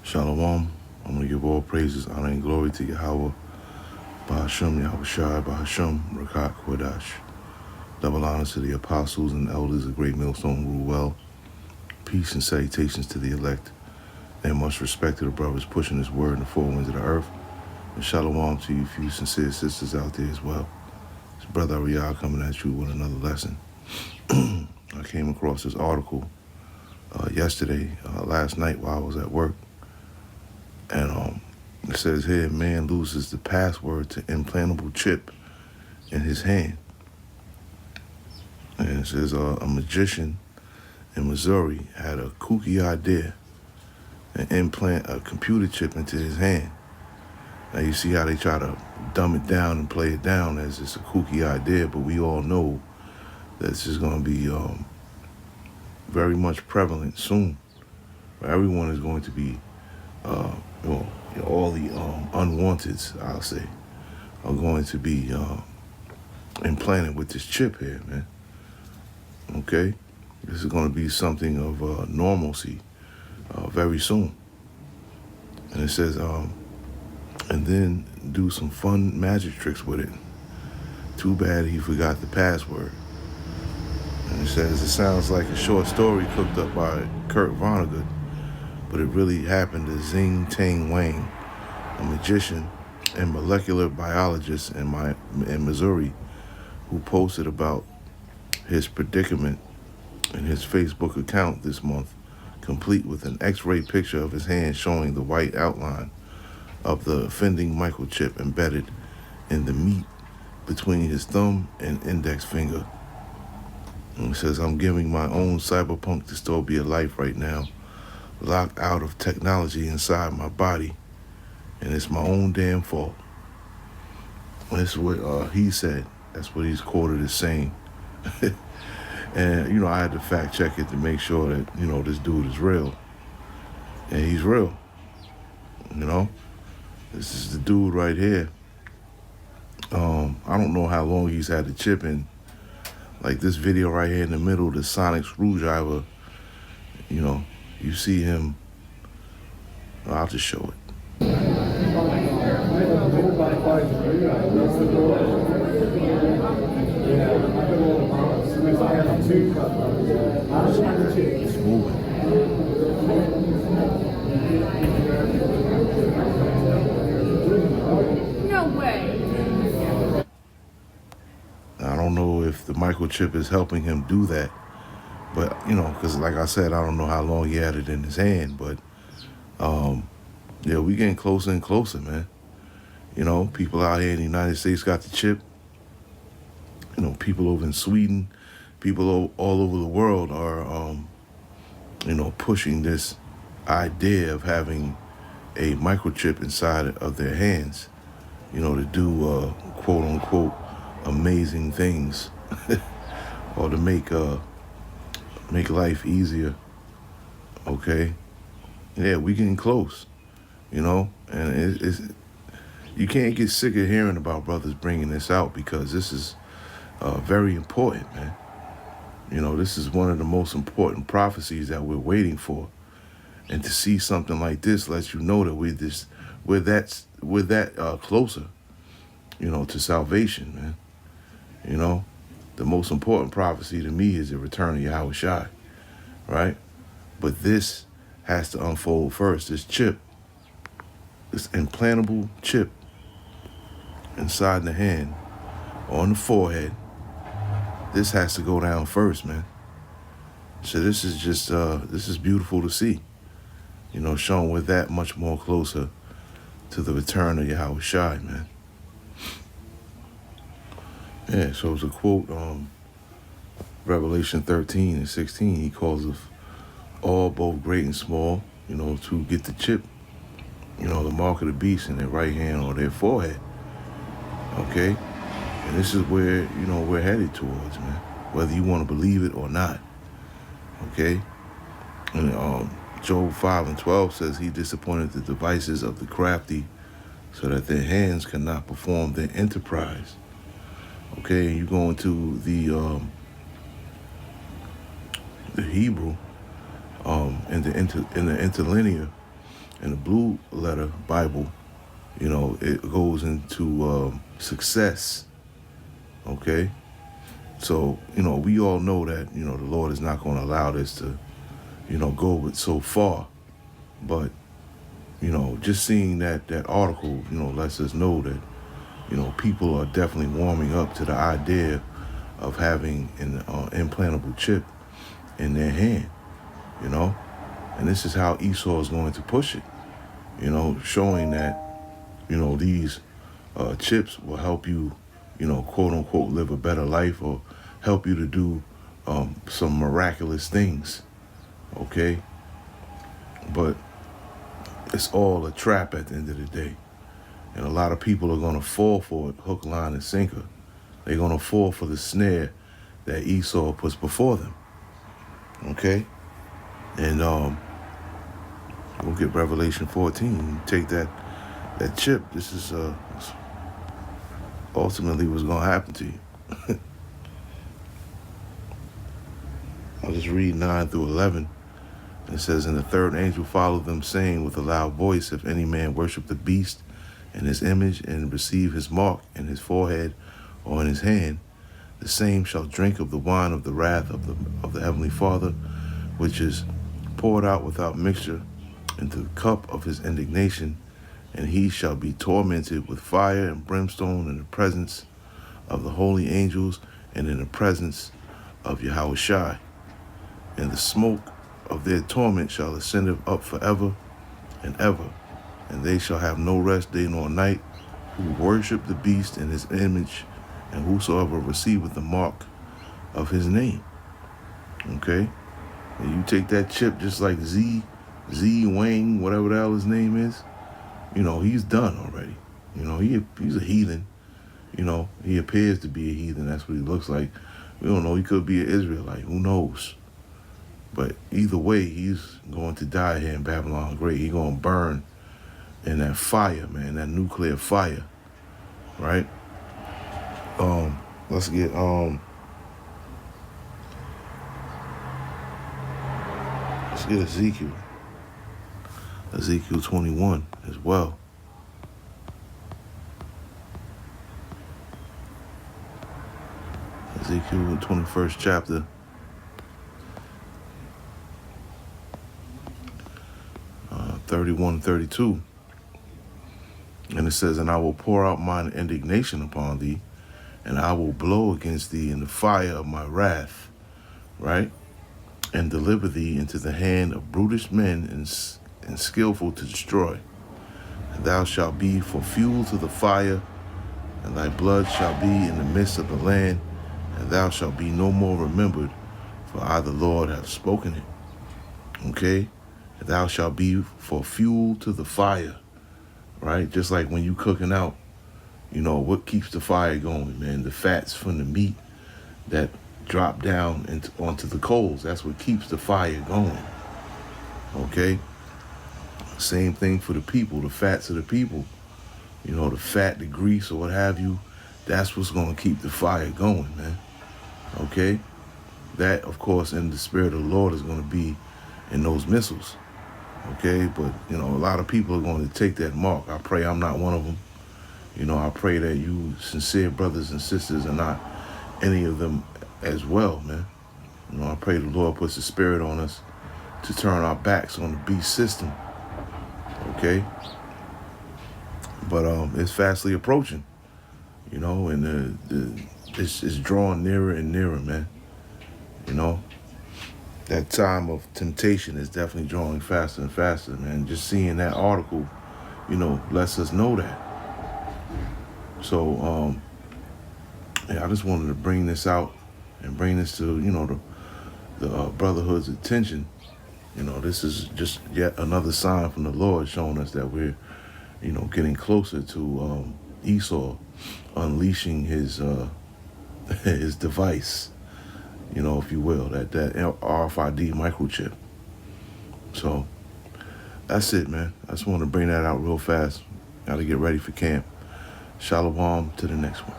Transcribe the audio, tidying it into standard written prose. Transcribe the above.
Shalom. I'm going to give all praises, honor, and glory to Yahawah, BAHASHAM, YAHAWASHI, BAHASHAM, Rakat, Kodash. Double honor to the apostles and elders of Great Millstone rule well. Peace and salutations to the elect. And much respect to the brothers pushing this word in the four winds of the earth. And shalom to you few sincere sisters out there as well. It's Brother Riyah coming at you with another lesson. I came across this article last night while I was at work. And it says here, man loses the password to implantable chip in his hand. And it says a magician in Missouri had a kooky idea and implant a computer chip into his hand. Now you see how they try to dumb it down and play it down as it's a kooky idea, but we all know that this is going to be very much prevalent soon. Everyone is going to be all the unwanteds, I'll say, are going to be implanted with this chip here, man. Okay? This is going to be something of normalcy very soon. And it says, and then do some fun magic tricks with it. Too bad he forgot the password. And it says, it sounds like a short story cooked up by Kurt Vonnegut, but it really happened to Zing Tang Wang, a magician and molecular biologist in Missouri, who posted about his predicament in his Facebook account this month, complete with an X-ray picture of his hand showing the white outline of the offending microchip embedded in the meat between his thumb and index finger. And it says, I'm giving my own cyberpunk dystopia life right now, locked out of technology inside my body, and it's my own damn fault. That's what he said. That's what he's quoted as saying. And, I had to fact check it to make sure that, this dude is real. And he's real. This is the dude right here. I don't know how long he's had the chip in. Like this video right here in the middle, the sonic screwdriver, you see him. I'll just show it. It's moving. No way. I don't know if the microchip is helping him do that, but because like I said, I don't know how long he had it in his hand, but we getting closer and closer, man. People out here in the United States got the chip. People over in Sweden, people all over the world are, pushing this idea of having a microchip inside of their hands, to do quote unquote amazing things or to make life easier. Okay, yeah, we getting close, and it's you can't get sick of hearing about brothers bringing this out, because this is very important, man. This is one of the most important prophecies that we're waiting for, and to see something like this lets you know that we're that closer, to salvation, man. The most important prophecy to me is the return of YAHAWASHI, right? But this has to unfold first. This chip, this implantable chip inside the hand, on the forehead, this has to go down first, man. So this is just, this is beautiful to see, showing we're that much more closer to the return of YAHAWASHI, man. Yeah, so it's a quote, Revelation 13 and 16, he calls us all, both great and small, to get the chip, the mark of the beast in their right hand or their forehead. Okay? And this is where, we're headed towards, man, whether you want to believe it or not. Okay? And Job 5:12 says he disappointed the devices of the crafty so that their hands cannot perform their enterprise. Okay, you go into the Hebrew, in the interlinear, In the blue letter Bible, you know, it goes into success. Okay? So, you know, we all know that, you know, the Lord is not going to allow this to, you know, go with so far. But, you know, just seeing that article, you know, lets us know that, you know, people are definitely warming up to the idea of having an implantable chip in their hand, you know. And this is how Esau is going to push it, you know, showing that, you know, these chips will help you, you know, quote unquote, live a better life or help you to do some miraculous things, okay? But it's all a trap at the end of the day. And a lot of people are going to fall for it, hook, line, and sinker. They're going to fall for the snare that Esau puts before them, okay? And we'll get Revelation 14. Take that chip. This is ultimately what's going to happen to you. I'll just read 9 through 11. It says, and the third angel followed them, saying with a loud voice, if any man worship the beast and his image and receive his mark in his forehead or in his hand, the same shall drink of the wine of the wrath of the heavenly Father, which is poured out without mixture into the cup of his indignation, and he shall be tormented with fire and brimstone in the presence of the holy angels and in the presence of YAHAWASHI. And the smoke of their torment shall ascend up forever and ever, and they shall have no rest day nor night, who worship the beast in his image, and whosoever receiveth the mark of his name. Okay? And you take that chip just like Z Wang, whatever the hell his name is, you know, he's done already. You know, he's a heathen. You know, he appears to be a heathen. That's what he looks like. We don't know. He could be an Israelite. Who knows? But either way, he's going to die here in Babylon Great. He's going to burn in that fire, man, that nuclear fire, right? Let's get Ezekiel 21 as well. Ezekiel 21st chapter. 31, 32. And it says, and I will pour out mine indignation upon thee, and I will blow against thee in the fire of my wrath, right? And deliver thee into the hand of brutish men and skillful to destroy. And thou shalt be for fuel to the fire, and thy blood shall be in the midst of the land, and thou shalt be no more remembered, for I the Lord have spoken it. Okay? And thou shalt be for fuel to the fire, right? Just like when you cooking out, you know, what keeps the fire going, man? The fats from the meat that drop down onto the coals. That's what keeps the fire going, okay? Same thing for the people, the fats of the people. You know, the fat, the grease, or what have you, that's what's going to keep the fire going, man, okay? That, of course, in the spirit of the Lord is going to be in those missiles. Okay, but, you know, a lot of people are going to take that mark. I pray I'm not one of them. You know, I pray that you sincere brothers and sisters are not any of them as well, man. You know, I pray the Lord puts the spirit on us to turn our backs on the beast system. Okay? But it's fastly approaching, you know, and it's drawing nearer and nearer, man. You know? That time of temptation is definitely drawing faster and faster, man. Just seeing that article, you know, lets us know that. So, yeah, I just wanted to bring this out and bring this to, you know, the Brotherhood's attention. You know, this is just yet another sign from the Lord showing us that we're, you know, getting closer to Esau unleashing his his device. You know, if you will, that RFID microchip. So that's it, man. I just want to bring that out real fast. Got to get ready for camp. Shalom to the next one.